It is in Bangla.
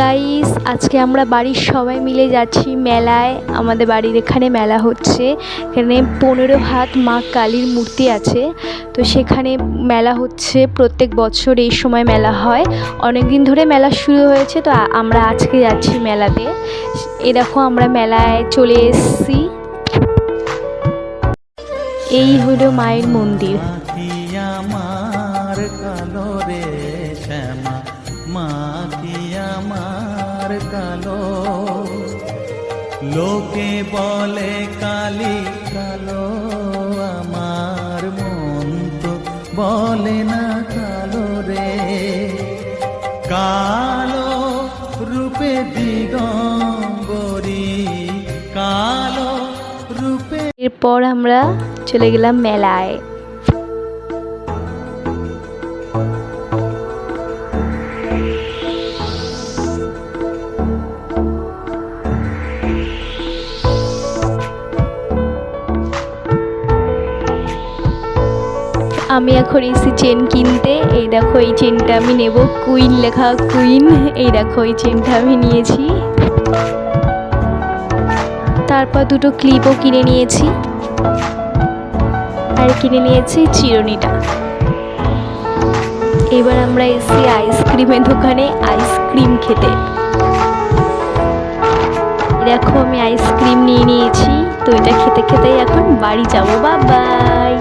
গাইস, আজকে আমরা বাড়ির সবাই মিলে যাচ্ছি মেলায়। আমাদের বাড়ির এখানে মেলা হচ্ছে। এখানে 15 হাত মা কালীর মূর্তি আছে। তো সেখানে মেলা হচ্ছে, প্রত্যেক বছর এই সময় মেলা হয়। অনেক দিন ধরে মেলা শুরু হয়েছে, তো আমরা আজকে যাচ্ছি মেলাতে। এই দেখো আমরা মেলায় চলে এসেছি। এই হলো মায়ের মন্দির। কালো লোকে বলে কালী কালো, আমার মন তো বলে না কালো রে। কালো রূপে দিগম্বরী, কালো রূপে। এরপর আমরা চলে গেলাম মেলায়। আমি এখন এসেছি চেন কিনতে। এই দেখো, এই চেনটা আমি নেব, কুইন লেখা, কুইন। এই দেখো, এই চেনটা আমি নিয়েছি। তারপর দুটো ক্লিপও কিনে নিয়েছি, আর কিনে নিয়েছি চিরুনিটা। এবার আমরা এসেছি আইসক্রিমের দোকানে আইসক্রিম খেতে। দেখো, আমি আইসক্রিম নিয়ে নিয়েছি। তো এটা খেতে খেতেই এখন বাড়ি যাবো। Bye bye.